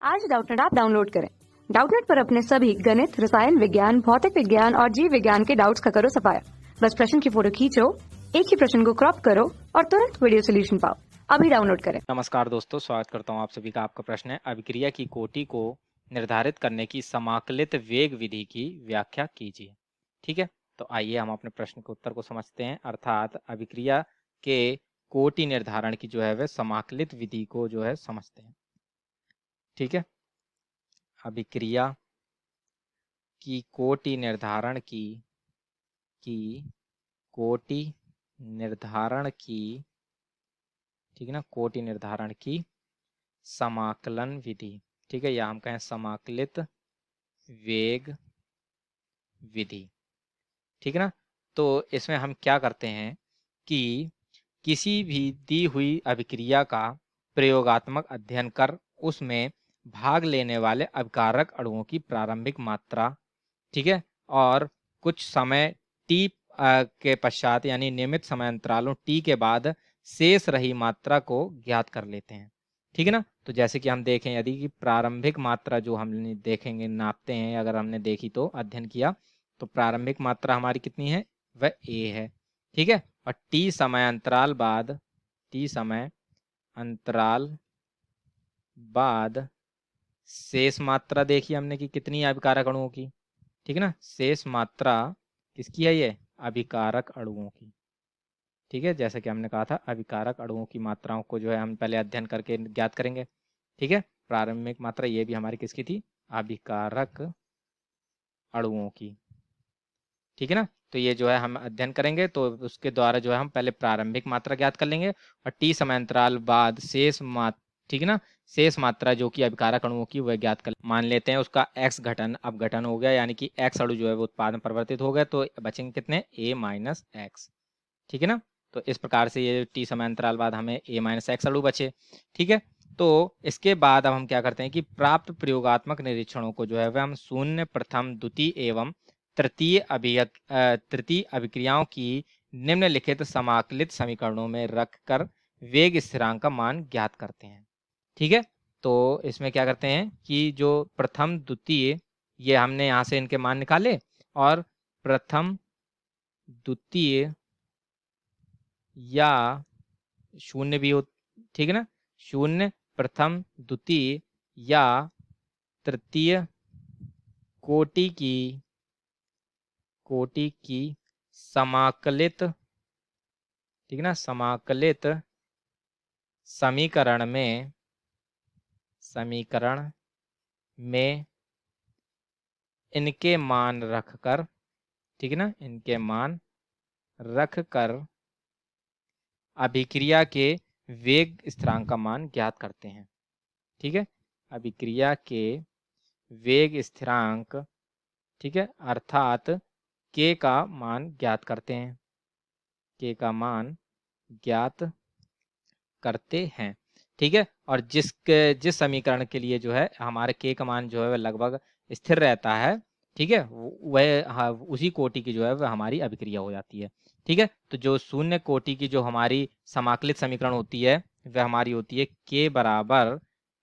आज Doubtnut app download करें। Doubtnut पर अपने सभी गणित, रसायन विज्ञान, भौतिक विज्ञान और जीव विज्ञान के डाउट्स का करो सफाया। बस प्रश्न की फोटो खींचो, एक ही प्रश्न को क्रॉप करो और तुरंत वीडियो सोल्यूशन पाओ। अभी डाउनलोड करें। नमस्कार दोस्तों, स्वागत करता हूं आप सभी का। आपका प्रश्न है, अभिक्रिया की कोटि को निर्धारित करने की समाकलित वेग विधि की व्याख्या कीजिए। ठीक है, तो आइए हम अपने प्रश्न के उत्तर को समझते हैं। अर्थात अभिक्रिया के कोटि निर्धारण की जो है वह समाकलित विधि को जो है समझते हैं। ठीक है, अभिक्रिया की कोटि निर्धारण की कोटि निर्धारण की ठीक है ना, कोटि निर्धारण की समाकलन विधि, ठीक है, या हम कहें समाकलित वेग विधि। ठीक है ना, तो इसमें हम क्या करते हैं कि किसी भी दी हुई अभिक्रिया का प्रयोगात्मक अध्ययन कर उसमें भाग लेने वाले अभिकारक अणुओं की प्रारंभिक मात्रा, ठीक है, और कुछ समय टी के पश्चात यानी नियमित समय अंतरालों टी के बाद शेष रही मात्रा को ज्ञात कर लेते हैं। ठीक है ना, तो जैसे कि हम देखें, यदि कि प्रारंभिक मात्रा जो हम देखेंगे, नापते हैं, अगर हमने देखी तो अध्ययन किया, तो प्रारंभिक मात्रा हमारी कितनी है, वह ए है। ठीक है, और टी समय अंतराल बाद शेष मात्रा देखी हमने कि कितनी है अभिकारक अणुओं की। ठीक है ना, शेष मात्रा किसकी है, ये अभिकारक अणुओं की। ठीक है, जैसे कि हमने कहा था, अभिकारक अणुओं की मात्राओं को जो है हम पहले अध्ययन करके ज्ञात करेंगे। ठीक है, प्रारंभिक मात्रा ये भी हमारी किसकी थी, अभिकारक अणुओं की। ठीक है ना, तो ये जो है हम अध्ययन करेंगे, तो उसके द्वारा जो है हम पहले प्रारंभिक मात्रा ज्ञात कर लेंगे और टी समय अंतराल बाद शेष मात्रा, ठीक है ना, शेष मात्रा जो कि अभिकारक अणुओं की वह ज्ञात कर मान लेते हैं। उसका एक्स घटन अपघटन हो गया, यानी कि एक्स अणु जो है वो उत्पादन परिवर्तित हो गए, तो बचेंगे कितने, ए माइनस एक्स। ठीक है ना, तो इस प्रकार से ये टी समय अंतराल बाद हमें ए माइनस एक्स अणु बचे। ठीक है, तो इसके बाद अब हम क्या करते हैं कि प्राप्त प्रयोगात्मक निरीक्षणों को जो है वह हम शून्य, प्रथम, द्वितीय एवं तृतीय अभिक्रियाओं की निम्नलिखित समाकलित समीकरणों में रखकर वेग स्थिरांक का मान ज्ञात करते हैं। ठीक है, तो इसमें क्या करते हैं कि जो प्रथम, द्वितीय, ये हमने यहाँ से इनके मान निकाले, और प्रथम, द्वितीय या शून्य भी हो, ठीक है ना, शून्य, प्रथम, द्वितीय या तृतीय कोटि की समाकलित, ठीक है ना, समाकलित समीकरण में इनके मान रखकर, ठीक है ना, इनके मान रखकर अभिक्रिया के वेग स्थिरांक का मान ज्ञात करते हैं। ठीक है, अभिक्रिया के वेग स्थिरांक, ठीक है, अर्थात के का मान ज्ञात करते हैं, के का मान ज्ञात करते हैं। ठीक है, और जिस समीकरण के लिए जो है हमारे के का मान जो है वह लगभग स्थिर रहता है, ठीक है, वह हाँ, उसी कोटि की जो है वह हमारी अभिक्रिया हो जाती है। ठीक है, तो जो शून्य कोटि की जो हमारी समाकलित समीकरण होती है वह हमारी होती है के बराबर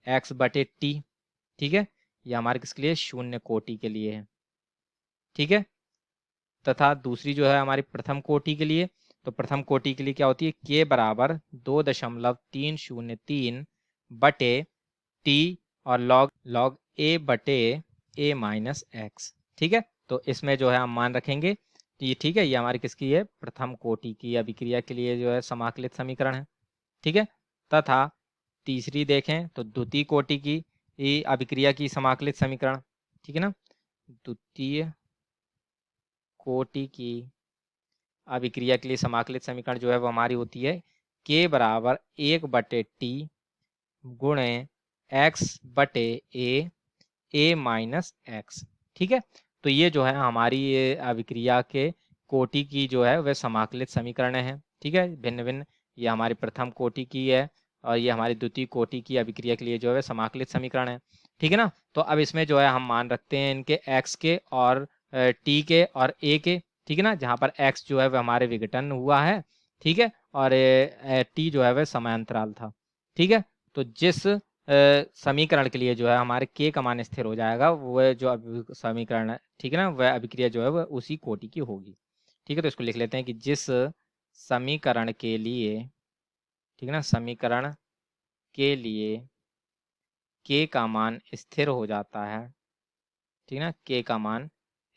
एक्स बटे टी। ठीक है, यह हमारे किसके लिए, शून्य कोटि के लिए है। ठीक है, तथा दूसरी जो है हमारी प्रथम कोटि के लिए, तो प्रथम कोटि के लिए क्या होती है, के बराबर 2.303 बटे टी और लॉग ए बटे ए माइनस एक्स। ठीक है, तो इसमें जो है हम मान रखेंगे, तो ये ठीक है, ये हमारी किसकी है, प्रथम कोटि की अभिक्रिया के लिए जो है समाकलित समीकरण है। ठीक है, तथा तीसरी देखें तो द्वितीय कोटि की अभिक्रिया की समाकलित समीकरण, ठीक है ना, द्वितीय कोटि की अभिक्रिया के लिए समाकलित समीकरण जो है वो हमारी होती है के बराबर 1/t गुणे एक्स बटे ए माइनस एक्स। ठीक है, तो ये जो है हमारी ये अभिक्रिया के कोटि की जो है वह समाकलित समीकरण है। ठीक है, भिन्न भिन्न, ये हमारी प्रथम कोटि की है और ये हमारी द्वितीय कोटि की अभिक्रिया के लिए जो है समाकलित समीकरण है। ठीक है ना, तो अब इसमें जो है हम मान रखते हैं इनके एक्स के और टी के और ए के। ठीक है ना, जहाँ पर एक्स जो है वह हमारे विघटन हुआ है, ठीक है, और टी जो है वह समय अंतराल था। ठीक है, तो जिस समीकरण के लिए जो है हमारे k का मान स्थिर हो जाएगा, वह जो समीकरण है, ठीक है ना, वह अभिक्रिया जो है वह उसी कोटि की होगी। ठीक है, तो इसको लिख लेते हैं कि जिस समीकरण के लिए, ठीक है ना, समीकरण के लिए k का मान स्थिर हो जाता है, ठीक है ना, k का मान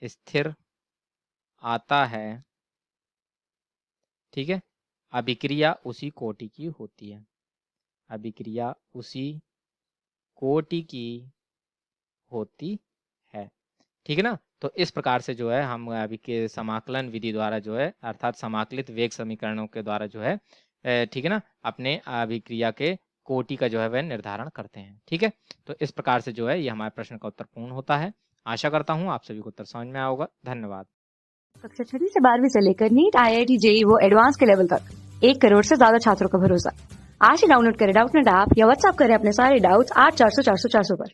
स्थिर आता है, ठीक है, अभिक्रिया उसी कोटि की होती है, अभिक्रिया उसी कोटि की होती है। ठीक है ना, तो इस प्रकार से जो है हम अभी के समाकलन विधि द्वारा जो है, अर्थात समाकलित वेग समीकरणों के द्वारा जो है, ठीक है ना, अपने अभिक्रिया के कोटि का जो है वह निर्धारण करते हैं। ठीक है, तो इस प्रकार से जो है ये हमारे प्रश्न का उत्तर पूर्ण होता है। आशा करता हूँ आप सभी को उत्तर समझ में आया होगा। धन्यवाद। कक्षा 6 से 12वीं से लेकर नीट, IIT, JEE वो एडवांस के लेवल तक 1 करोड़ से ज्यादा छात्रों का भरोसा। आज ही डाउनलोड करें डाउटनेट ऐप या व्हाट्सएप करें अपने सारे डाउट्स 8400 400 400 पर।